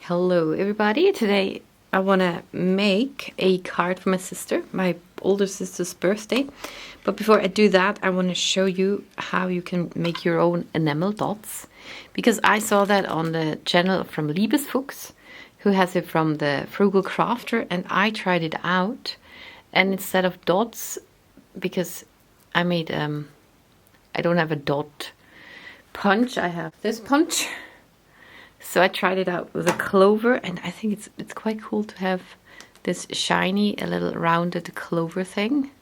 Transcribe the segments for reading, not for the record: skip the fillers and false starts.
Hello everybody, today I want to make a card for my sister, my older sister's birthday. But before I do that, I want to show you how you can make your own enamel dots. Because I saw that on the channel from Liebesfuchs, who has it from the Frugal Crafter, and I tried it out. And instead of dots, because I made, I don't have a dot punch, I have this punch. So I tried it out with a clover, and I think it's quite cool to have this shiny, a little rounded clover thing.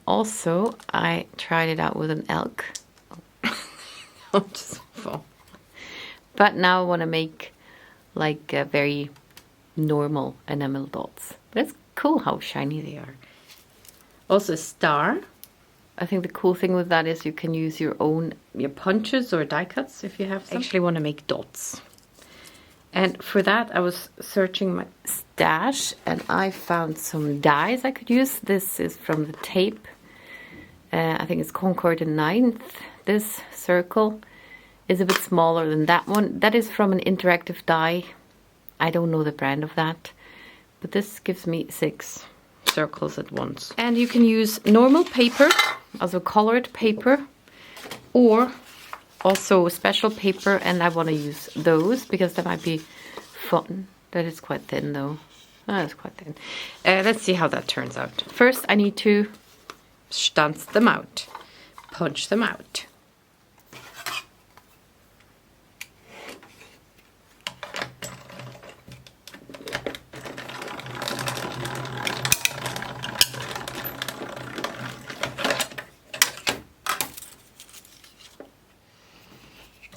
Also, I tried it out with an elk. But now I want to make like a very normal enamel dots. But it's cool how shiny they are. Also a star. I think the cool thing with that is you can use your punches or die cuts if you have some. I actually want to make dots. And for that I was searching my stash and I found some dies I could use. This is from the tape. I think it's Concord 9th. This circle is a bit smaller than that one. That is from an interactive die. I don't know the brand of that. But this gives me 6 circles at once. And you can use normal paper, also colored paper, or also special paper, and I want to use those because that might be fun. That is quite thin though. It's quite thin. Let's see how that turns out. First I need to stanz them out, punch them out.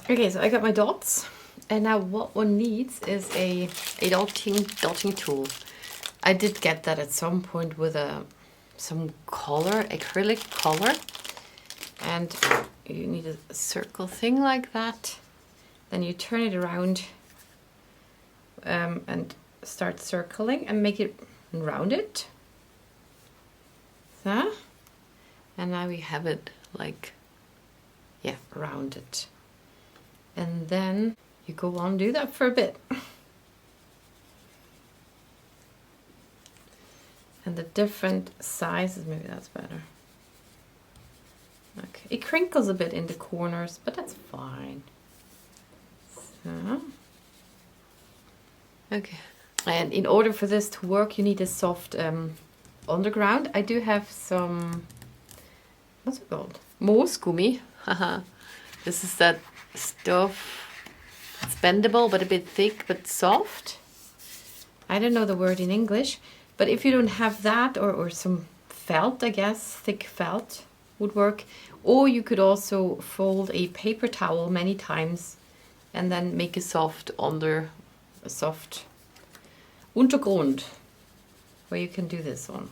Okay, so I got my dots, and now what one needs is a dotting tool. I did get that at some point with some color, acrylic color, and you need a circle thing like that. Then you turn it around and start circling and make it rounded. So, and now we have it like, yeah, rounded. And then you go on and do that for a bit. And the different sizes, maybe that's better. Okay, it crinkles a bit in the corners, but that's fine. So, okay. And in order for this to work, you need a soft underground. I do have some, what's it called? Moosgummi. Haha. This is that stuff. It's bendable but a bit thick but soft. I don't know the word in English, but if you don't have that, or some felt, I guess, thick felt would work. Or you could also fold a paper towel many times and then make a soft Untergrund where you can do this one.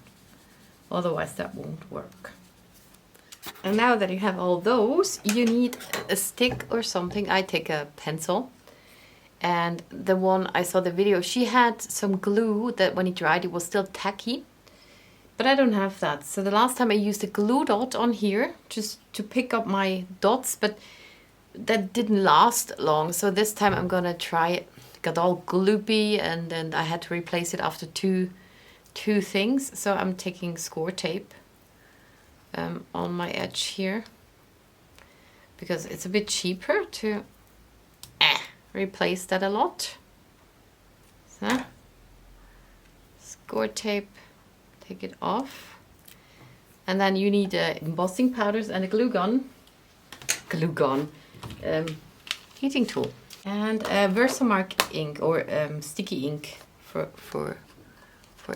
Otherwise that won't work. And now that you have all those, you need a stick or something. I take a pencil. And the one I saw the video, she had some glue that when it dried it was still tacky. But I don't have that. So the last time I used a glue dot on here just to pick up my dots, but that didn't last long. So this time I'm gonna try it. Got all gloopy and then I had to replace it after two things. So I'm taking score tape on my edge here because it's a bit cheaper to replace that a lot. So score tape, take it off, and then you need embossing powders and a glue gun, heating tool, and Versamark ink or sticky ink for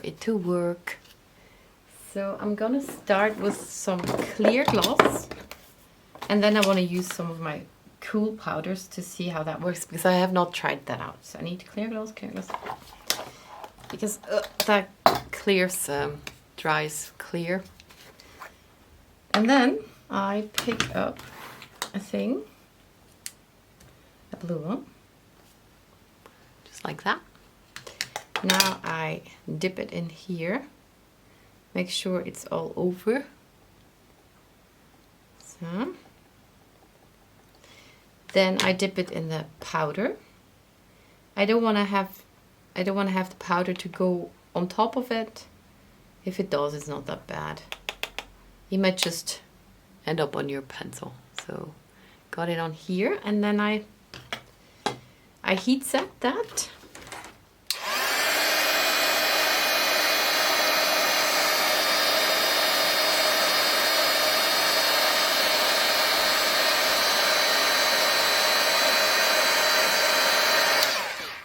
it to work. So I'm gonna start with some clear gloss, and then I want to use some of my cool powders to see how that works because I have not tried that out. So I need clear gloss, because that clears, dries clear. And then I pick up a thing, a blue one, just like that. Now I dip it in here. Make sure it's all over. So. Then I dip it in the powder. I don't want to have the powder to go on top of it. If it does, it's not that bad. You might just end up on your pencil. So got it on here, and then I heat set that.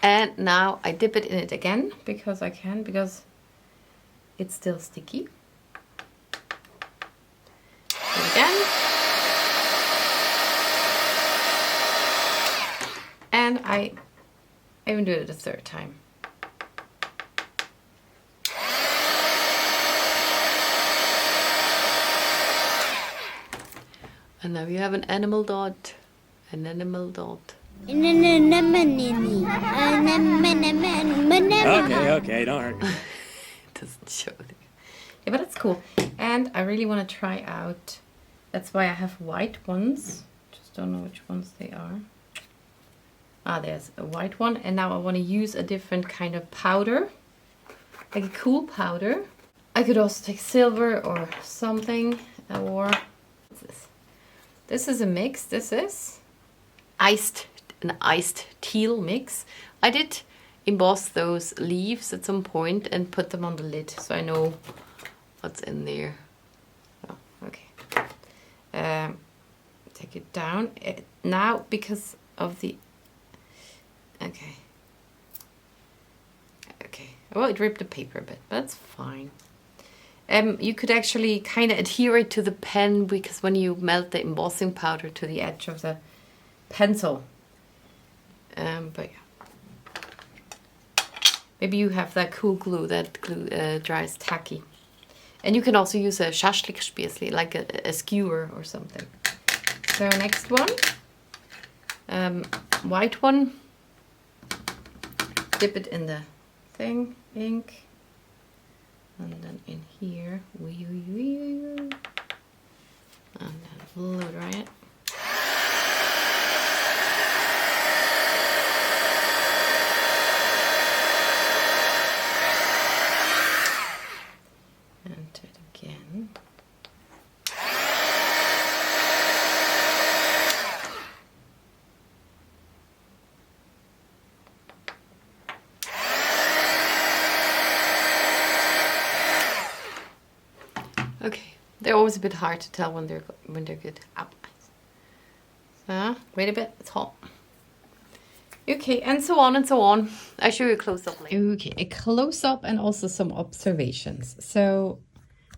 And now I dip it in it again because I can, because it's still sticky. And again. And I even do it a third time. And now you have an animal dot. An animal dot. Okay, don't hurt. It doesn't show it. Yeah, but that's cool. And I really want to try out, that's why I have white ones. Just don't know which ones they are. Ah, there's a white one. And now I want to use a different kind of powder. Like a cool powder. I could also take silver or something. Or, what's this? This is a mix. This is an iced teal mix. I did emboss those leaves at some point and put them on the lid so I know what's in there. Oh, okay. Take it down. Now, because of the... Okay. Well, it ripped the paper a bit, but that's fine. You could actually kind of adhere it to the pen, because when you melt the embossing powder to the edge of the pencil. But yeah. Maybe you have that cool glue that dries tacky. And you can also use a Schaschlikspießli, like a skewer or something. So next one. White one. Dip it in the thing, ink. And then in here. And then blow dry it. Okay, they're always a bit hard to tell when they're good. Ow. So, wait a bit, it's hot. Okay, and so on and so on. I'll show you a close-up later. Okay, a close-up and also some observations. So,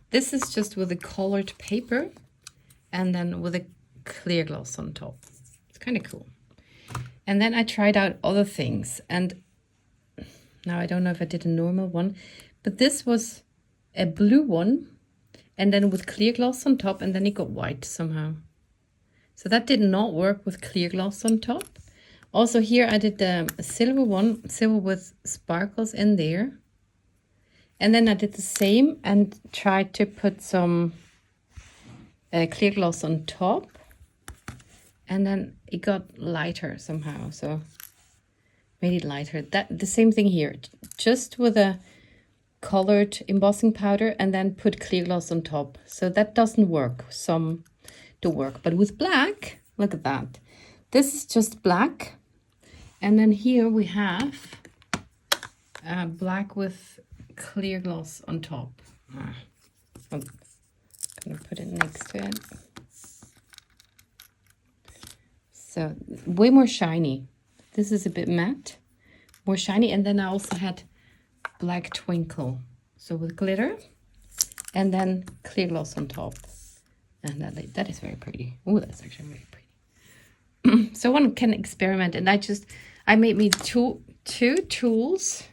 this is just with a colored paper and then with a clear gloss on top. It's kind of cool. And then I tried out other things, and now I don't know if I did a normal one, but this was a blue one. And then with clear gloss on top, and then it got white somehow. So that did not work with clear gloss on top. Also here I did a silver one, silver with sparkles in there. And then I did the same and tried to put some clear gloss on top. And then it got lighter somehow, so made it lighter. The same thing here, just with a colored embossing powder and then put clear gloss on top. So that doesn't work. Some do work, but with black, look at that. This is just black, and then here we have black with clear gloss on top. I'm gonna put it next to it. So way more shiny. This is a bit matte, more shiny, and then I also had black twinkle, so with glitter, and then clear gloss on top, and that is very pretty. Oh, that's actually very pretty. So one can experiment, and I made me two tools,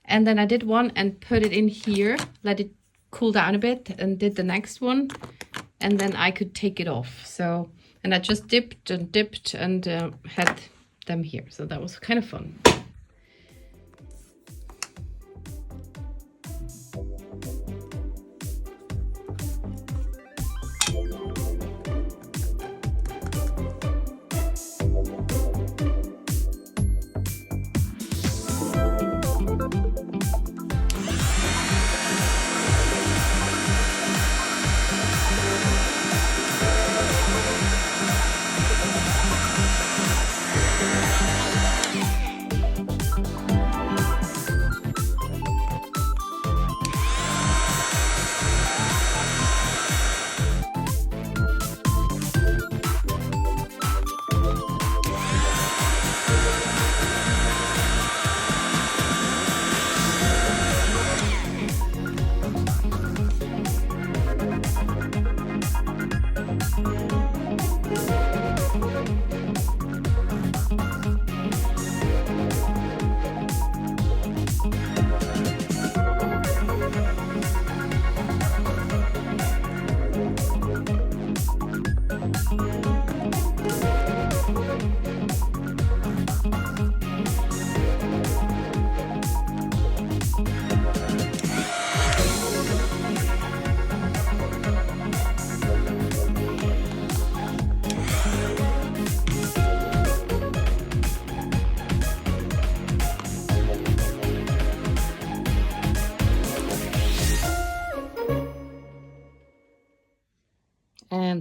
and then I did one and put it in here, let it cool down a bit, and did the next one, and then I could take it off. So, and I just dipped and had them here, so that was kind of fun.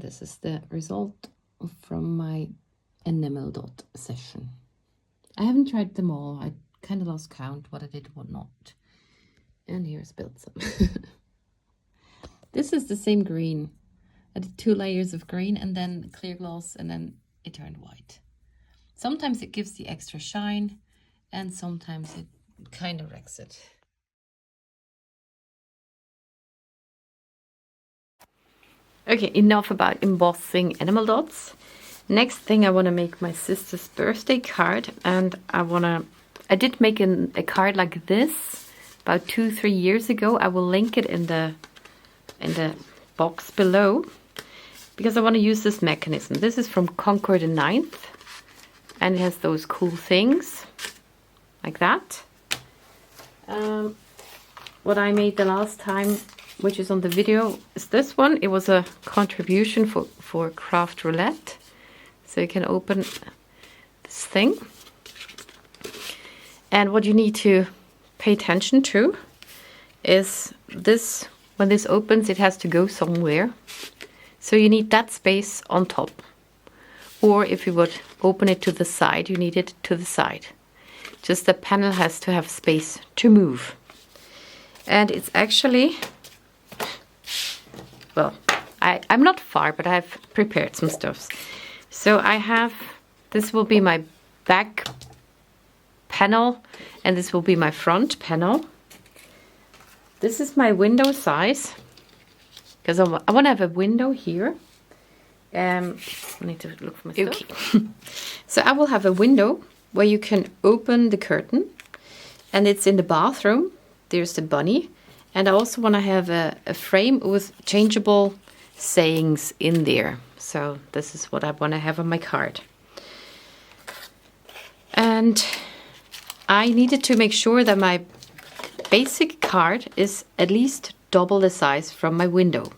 this is the result from my enamel dot session. I haven't tried them all. I kind of lost count what I did, what not. And here's built some. This is the same green. I did 2 layers of green and then clear gloss, and then it turned white. Sometimes it gives the extra shine, and sometimes it kind of wrecks it. Okay, enough about embossing enamel dots. Next thing, I want to make my sister's birthday card, and I did make a card like this about 2-3 years ago. I will link it in the box below, because I want to use this mechanism. This is from Concord the 9th, and it has those cool things like that. What I made the last time, which is on the video, is this one. It was a contribution for Craft Roulette. So you can open this thing. And what you need to pay attention to is this. When this opens, it has to go somewhere. So you need that space on top. Or if you would open it to the side, you need it to the side. Just the panel has to have space to move. And it's actually, well, I'm not far, but I've prepared some stuff. So I have, this will be my back panel, and this will be my front panel. This is my window size, because I want to have a window here. I need to look for my stuff. Okay. So I will have a window where you can open the curtain, and it's in the bathroom. There's the bunny, and I also want to have a frame with changeable sayings in there. So this is what I want to have on my card. And I needed to make sure that my basic card is at least double the size from my window.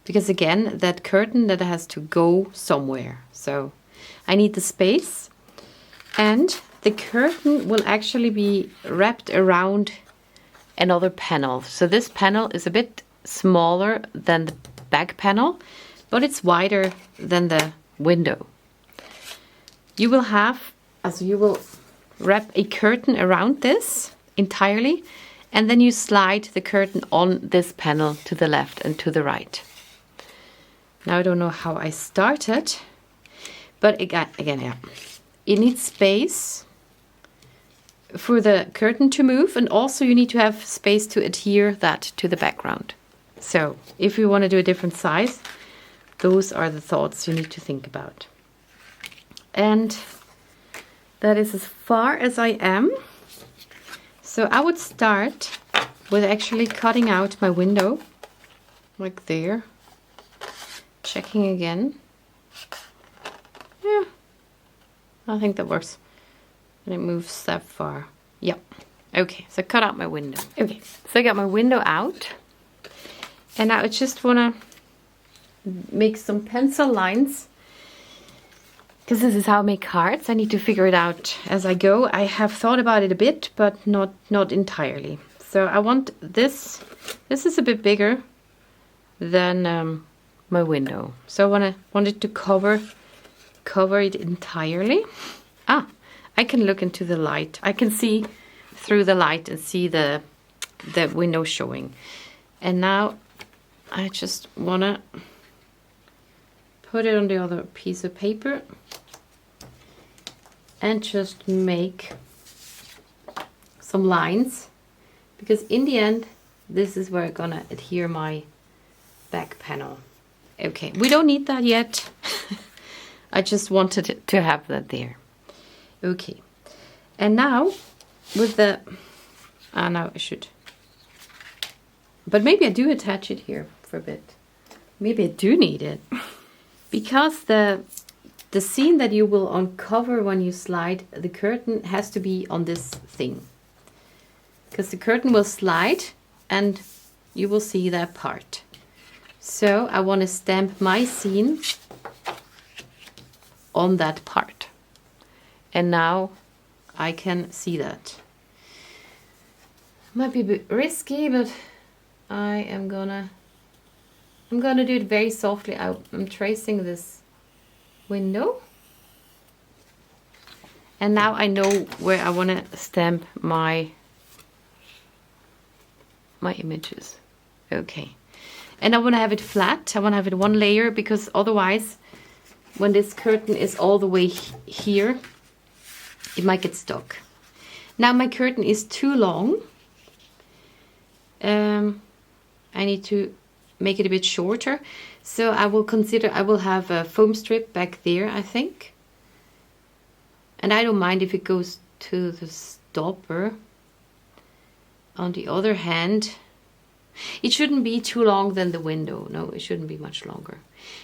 Because again, that curtain that has to go somewhere. So I need the space. And the curtain will actually be wrapped around another panel. So this panel is a bit smaller than the back panel, but it's wider than the window. You will wrap a curtain around this entirely, and then you slide the curtain on this panel to the left and to the right. Now I don't know how I started, but again, yeah, it needs space for the curtain to move, and also you need to have space to adhere that to the background. So if you want to do a different size, those are the thoughts you need to think about. And that is as far as I am. So I would start with actually cutting out my window, like there. Checking again. Yeah, I think that works. And it moves that far. Yep. Okay, so cut out my window. Okay, so I got my window out. And now I just want to make some pencil lines, because this is how I make cards. I need to figure it out as I go. I have thought about it a bit, but not entirely. So I want this. This is a bit bigger than my window. So I want it to cover it entirely. I can look into the light. I can see through the light and see the window showing. And now I just want to put it on the other piece of paper and just make some lines, because in the end this is where I'm gonna adhere my back panel. Okay, we don't need that yet. I just wanted to have that there. Okay, and now with the now I should, but maybe I do attach it here for a bit. Maybe I do need it, because the scene that you will uncover when you slide the curtain has to be on this thing, because the curtain will slide and you will see that part. So I want to stamp my scene on that part, and now I can see that. Might be a bit risky, but I am gonna I'm gonna do it very softly. I'm tracing this window. And now I know where I want to stamp my images. Okay. And I want to have it flat. I want to have it one layer, because otherwise, when this curtain is all the way here, it might get stuck. Now my curtain is too long. I need to make it a bit shorter. So I will have a foam strip back there, I think. And I don't mind if it goes to the stopper. On the other hand, it shouldn't be too long than the window. No, it shouldn't be much longer.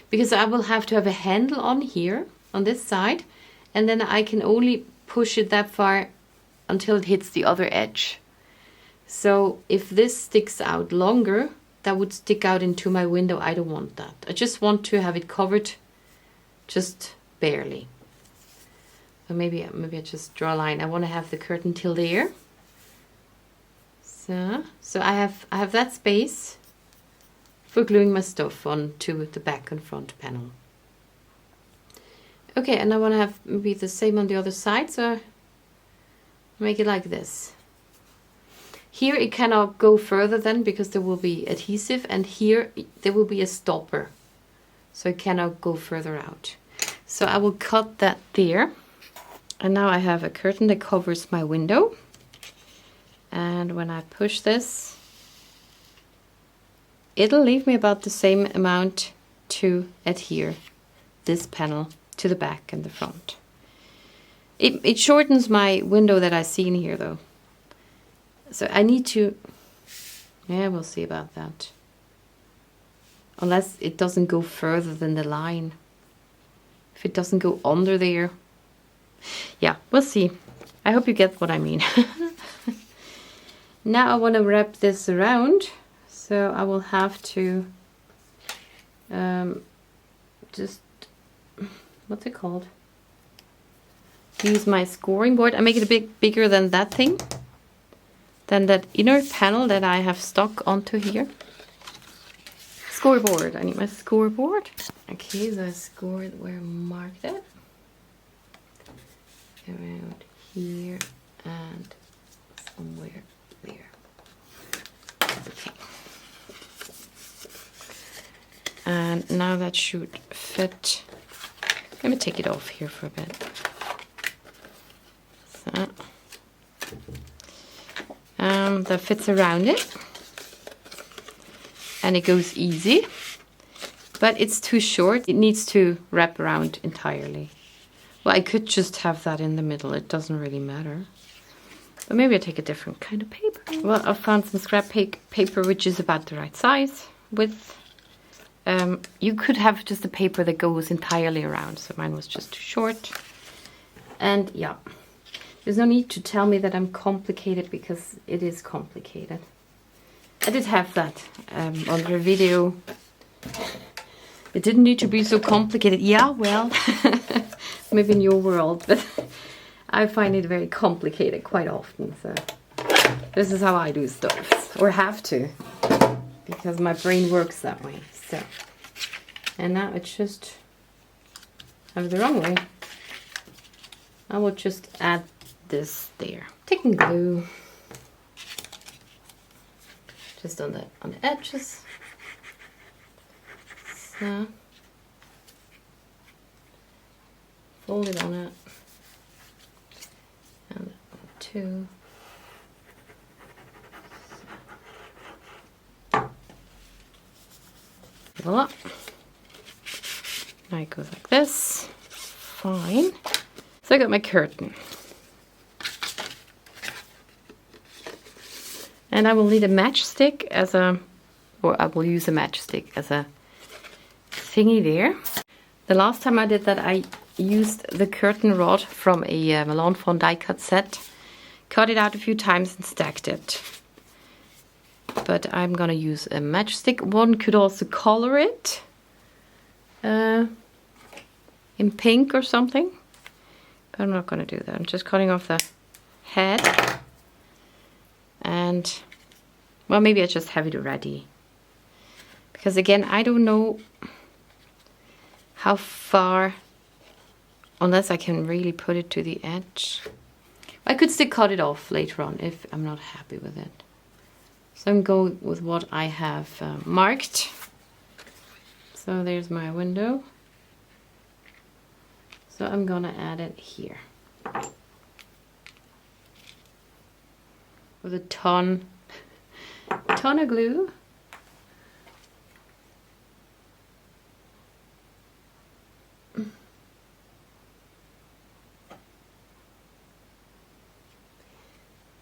Because I will have to have a handle on here, on this side. And then I can only push it that far until it hits the other edge. So if this sticks out longer, that would stick out into my window. I don't want that. I just want to have it covered just barely. Or maybe I just draw a line. I want to have the curtain till there. So I have that space for gluing my stuff onto the back and front panel. Okay, and I want to have maybe the same on the other side, so make it like this. Here it cannot go further then, because there will be adhesive, and here there will be a stopper, so it cannot go further out. So I will cut that there, and now I have a curtain that covers my window. And when I push this, it'll leave me about the same amount to adhere this panel to the back and the front. It shortens my window that I see in here though. So I need to, yeah, we'll see about that. Unless it doesn't go further than the line. If it doesn't go under there. Yeah, we'll see. I hope you get what I mean. Now I want to wrap this around, so I will have to just, what's it called? Use my scoring board. I make it a bit bigger than that thing, than that inner panel that I have stuck onto here. Scoreboard. I need my scoreboard. Okay, so I scored where I marked it. Around here and somewhere there. Okay. And now that should fit. Let me take it off here for a bit. So. That fits around it. And it goes easy. But it's too short. It needs to wrap around entirely. Well, I could just have that in the middle. It doesn't really matter. But maybe I take a different kind of paper. Well, I found some scrap paper which is about the right size width. You could have just a paper that goes entirely around. So mine was just too short. And yeah, there's no need to tell me that I'm complicated, because it is complicated. I did have that under a video. It didn't need to be so complicated. Yeah, well, maybe in your world, but I find it very complicated quite often. So this is how I do stuff, or have to, because my brain works that way. So, and now it's just, I have the wrong way. I will just add this there. Taking glue, just on the edges. So, fold it on it, and two. Voila. Now it goes like this. Fine. So I got my curtain. And I will need a matchstick as a, or I will use a matchstick as a thingy there. The last time I did that, I used the curtain rod from a Milan Fond die cut set, cut it out a few times and stacked it. But I'm gonna use a matchstick. One could also color it in pink or something, but I'm not gonna do that. I'm just cutting off the head, and well, maybe I just have it ready, Because again, I don't know how far, unless I can really put it to the edge. I could still cut it off later on if I'm not happy with it. So I'm going with what I have marked. So there's my window. So I'm gonna add it here. With a ton of glue.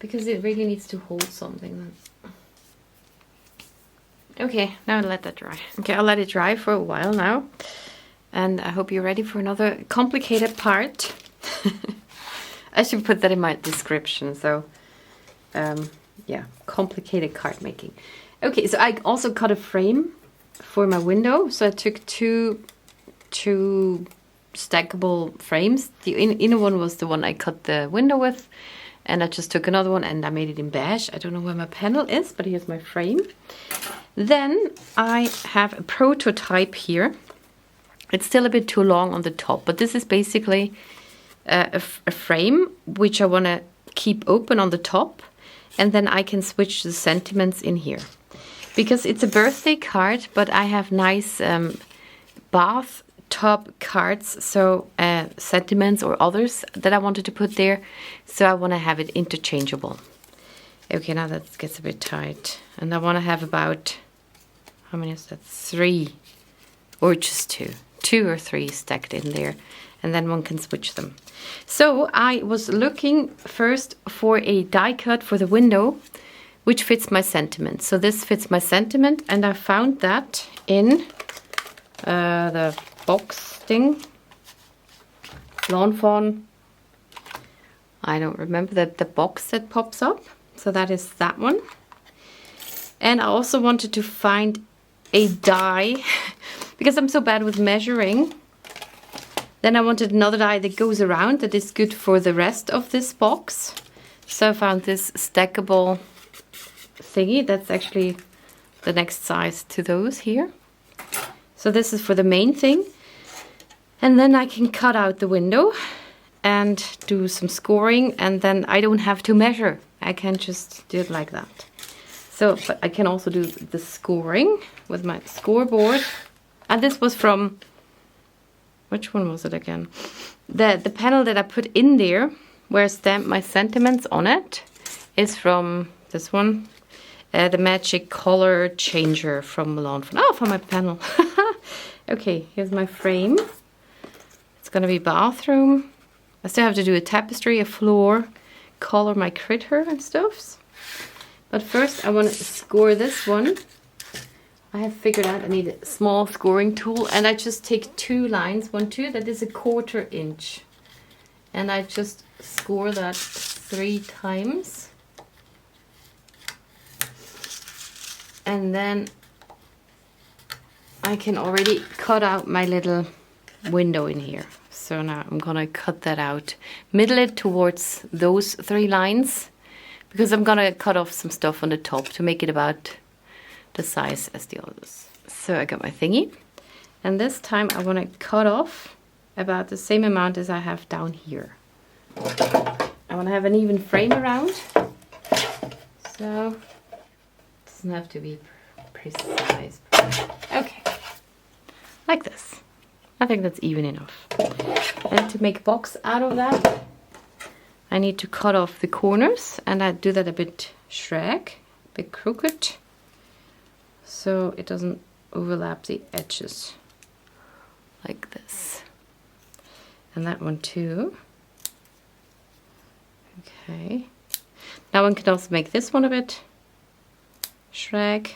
Because it really needs to hold something. Okay, now let that dry. Okay, I'll let it dry for a while now. And I hope you're ready for another complicated part. I should put that in my description. So, yeah, complicated card making. Okay, so I also cut a frame for my window. So I took two stackable frames. The inner one was the one I cut the window with. And I just took another one and I made it in beige. I don't know where my panel is, but here's my frame. Then I have a prototype here. It's still a bit too long on the top, but this is basically a frame which I want to keep open on the top. And then I can switch the sentiments in here. Because it's a birthday card, but I have nice bathtub cards, so sentiments or others that I wanted to put there. So I want to have it interchangeable. Okay, now that gets a bit tight. And I want to have about, how many is that? 3 or just 2. 2 or 3 stacked in there. And then one can switch them. So I was looking first for a die cut for the window, which fits my sentiment. So this fits my sentiment, and I found that in the box thing. Lawn Fawn. I don't remember the box that pops up. So that is that one. And I also wanted to find a die because I'm so bad with measuring. Then I wanted another die that goes around that is good for the rest of this box. So I found this stackable thingy that's actually the next size to those here. So this is for the main thing. And then I can cut out the window and do some scoring, and then I don't have to measure. I can just do it like that. So, but I can also do the scoring with my scoreboard. And this was from, which one was it again? The panel that I put in there, where I stamped my sentiments on it, is from this one. The Magic Color Changer from Lawn Fawn. Oh, from my panel. Okay, here's my frame. It's gonna be bathroom. I still have to do a tapestry, a floor, color my critter and stuffs. But first I want to score this one. I have figured out I need a small scoring tool, and I just take 2 lines, 1, 2, that is a 1/4 inch. And I just score that 3 times. And then I can already cut out my little window in here. So now I'm gonna cut that out, middle it towards those 3 lines, because I'm gonna cut off some stuff on the top to make it about the size as the others. So I got my thingy, and this time I wanna cut off about the same amount as I have down here. I wanna have an even frame around, so it doesn't have to be precise. Okay, like this. I think that's even enough. And to make a box out of that, I need to cut off the corners, and I do that a bit shrag, a bit crooked, so it doesn't overlap the edges, like this. And that one too. Okay. Now one can also make this one a bit shrag.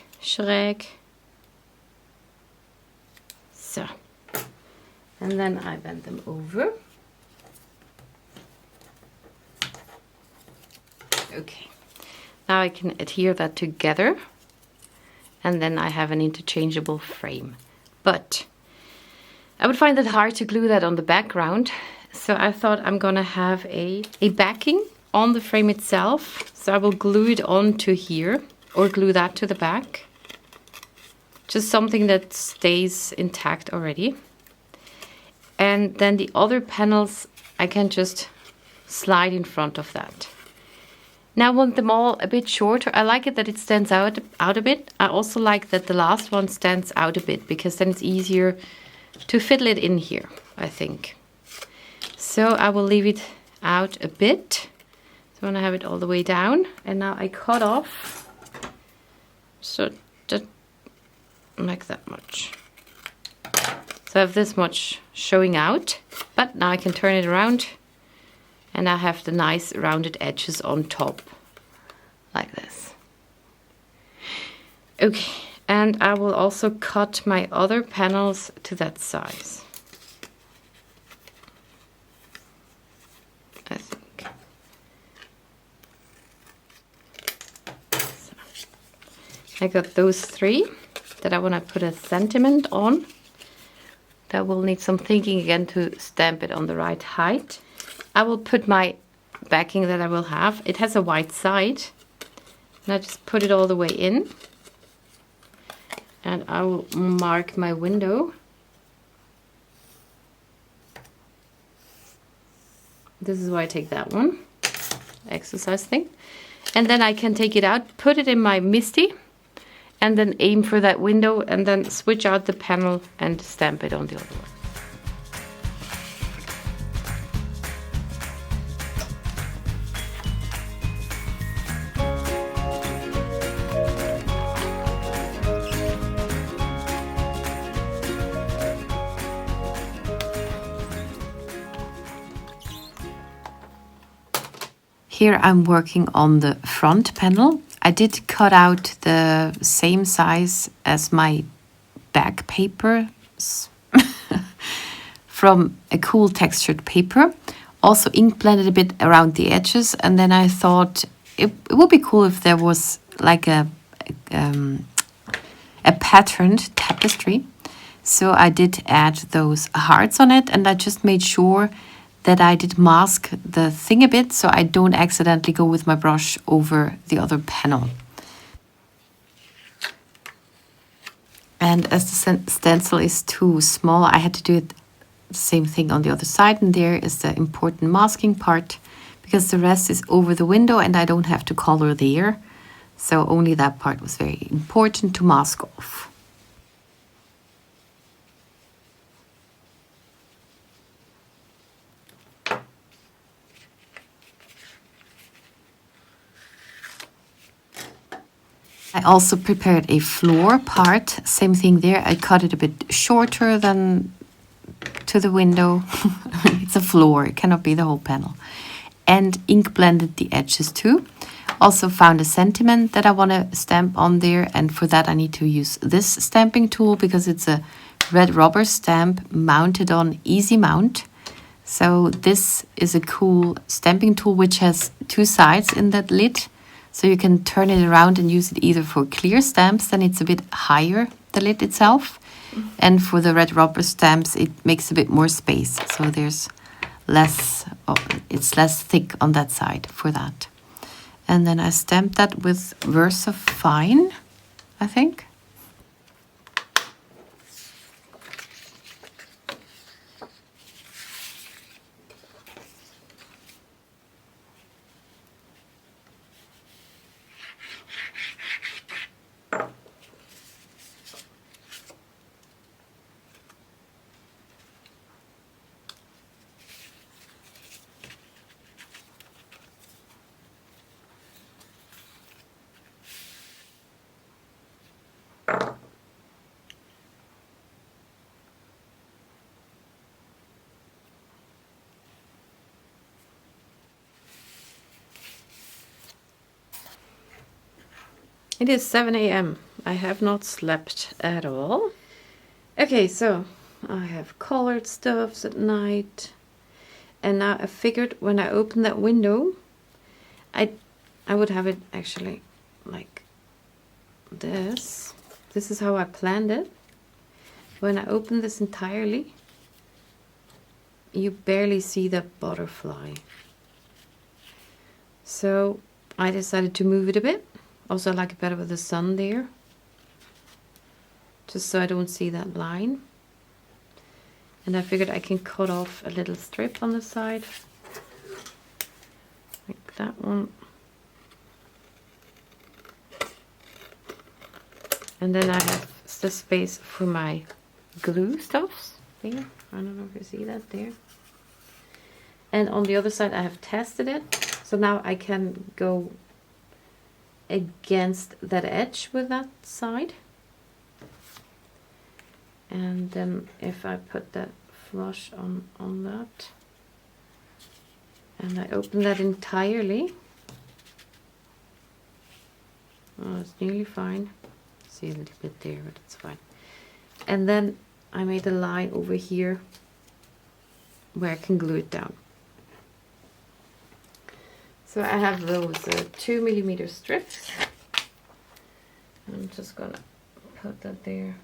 So. And then I bend them over. Okay. Now I can adhere that together. And then I have an interchangeable frame. But I would find it hard to glue that on the background. So I thought I'm gonna have a backing on the frame itself. So I will glue it onto here, or glue that to the back. Just something that stays intact already. And then the other panels, I can just slide in front of that. Now I want them all a bit shorter. I like it that it stands out a bit. I also like that the last one stands out a bit, because then it's easier to fiddle it in here, I think. So I will leave it out a bit. So I want to have it all the way down. And now I cut off, so just like that much. So I have this much showing out, but now I can turn it around and I have the nice rounded edges on top, like this. Okay, and I will also cut my other panels to that size, I think. So, I got those 3 that I want to put a sentiment on. That will need some thinking again to stamp it on the right height. I will put my backing that I will have. It has a white side. And I just put it all the way in. And I will mark my window. This is why I take that one. Exercise thing. And then I can take it out, put it in my MISTI, and then aim for that window, and then switch out the panel and stamp it on the other one. Here I'm working on the front panel. I did cut out the same size as my back paper from a cool textured paper. Also ink blended a bit around the edges, and then I thought it would be cool if there was like a patterned tapestry. So I did add those hearts on it, and I just made sure that I did mask the thing a bit so I don't accidentally go with my brush over the other panel. And as the stencil is too small, I had to do it the same thing on the other side, and there is the important masking part, because the rest is over the window and I don't have to color there. So only that part was very important to mask off. I also prepared a floor part, same thing there. I cut it a bit shorter than to the window. It's a floor, it cannot be the whole panel. And ink blended the edges too. Also found a sentiment that I want to stamp on there, and for that I need to use this stamping tool because it's a red rubber stamp mounted on easy mount. So this is a cool stamping tool which has 2 sides in that lid. So you can turn it around and use it either for clear stamps, then it's a bit higher, the lid itself. And for the red rubber stamps, it makes a bit more space. So there's less, it's less thick on that side for that. And then I stamped that with Versa Fine, I think. It is 7 a.m. I have not slept at all. Okay, so I have colored stuffs at night. And now I figured when I open that window, I would have it actually like this. This is how I planned it. When I open this entirely, you barely see the butterfly. So I decided to move it a bit. Also, I like it better with the sun there. just so I don't see that line. And I figured I can cut off a little strip on the side, like that one. And then I have the space for my glue stuffs there. I don't know if you see that there. And on the other side I have tested it. So now I can go against that edge with that side. And then if I put that flush on that, and I open that entirely, oh, it's nearly fine. See a little bit there, but it's fine. And then I made a line over here where I can glue it down. So I have those 2mm strips. I'm just gonna put that there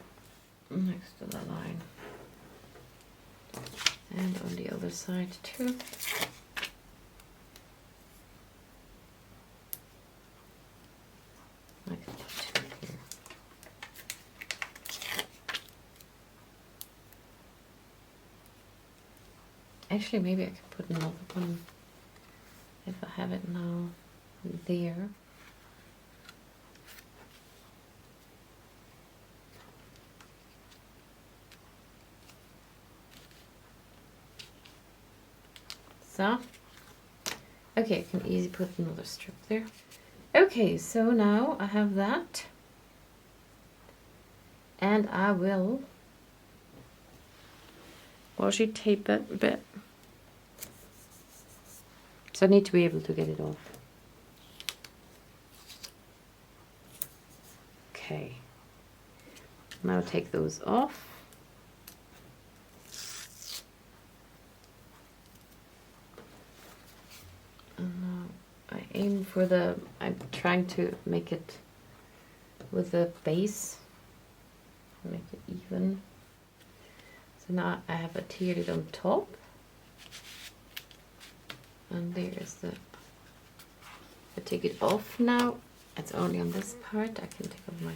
next to the line. And on the other side too. Like that here. Actually, maybe I could put another one if I have it now there. So, okay, I can easily put another strip there. Okay, so now I have that. And I will washi tape it a bit. So I need to be able to get it off. Okay. Now take those off. And now I aim for the, I'm trying to make it with the base, make it even. So now I have a tier lid on top. And there is the, I take it off now. It's only on this part. I can take off my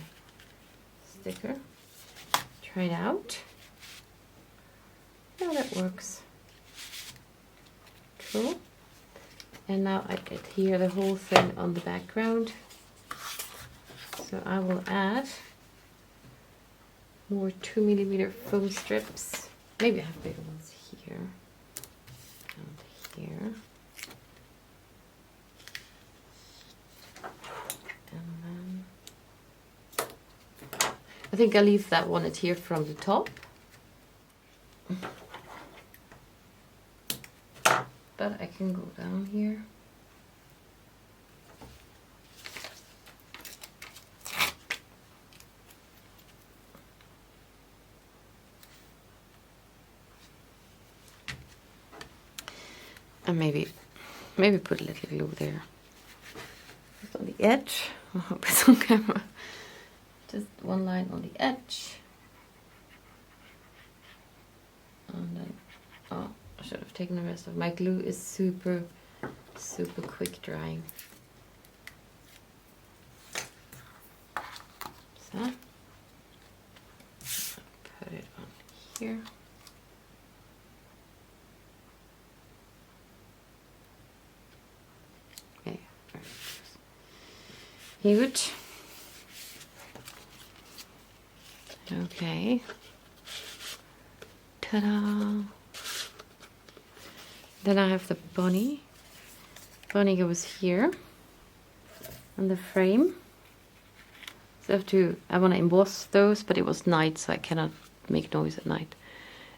sticker. Try it out. Yeah, that works. Cool. And now I adhere the whole thing on the background. So I will add more 2mm foam strips. Maybe I have bigger ones here and here. And then I think I'll leave that one adhere from the top. But I can go down here. And maybe put a little glue there. Just on the edge. I hope it's on camera. Just one line on the edge. And then, oh, I should have taken the rest of my glue. Is super quick drying. So, put it on here. Okay, huge. Okay. Ta-da! Then I have the bunny. Bunny goes here on the frame. So I want to emboss those, but it was night, so I cannot make noise at night.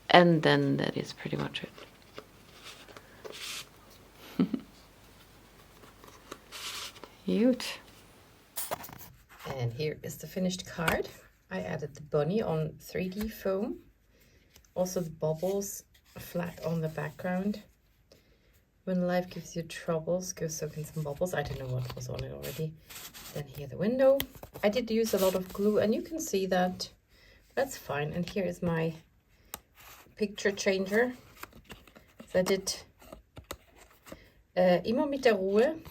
And then that is pretty much it. Huge. And here is the finished card. I added the bunny on 3D foam. Also the bubbles flat on the background. When life gives you troubles, go soak in some bubbles. I don't know what was on it already. Then here the window. I did use a lot of glue and you can see that. That's fine. And here is my picture changer. So I did immer mit der Ruhe.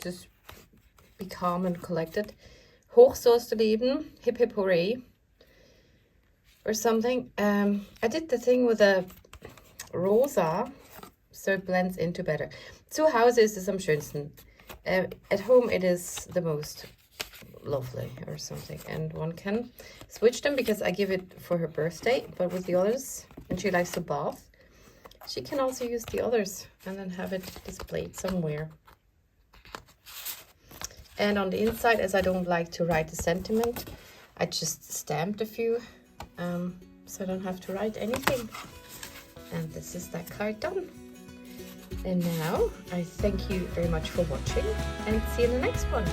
Just be calm and collected. Hoch sollst du leben, hip hip hooray, or something. I did the thing with a rosa, so it blends into better. Zu Hause ist es am schönsten. At home it is the most lovely or something. And one can switch them because I give it for her birthday, but with the others, and she likes to bath, she can also use the others and then have it displayed somewhere. And on the inside, as I don't like to write the sentiment, I just stamped a few, so I don't have to write anything. And this is that card done. And now I thank you very much for watching and see you in the next one.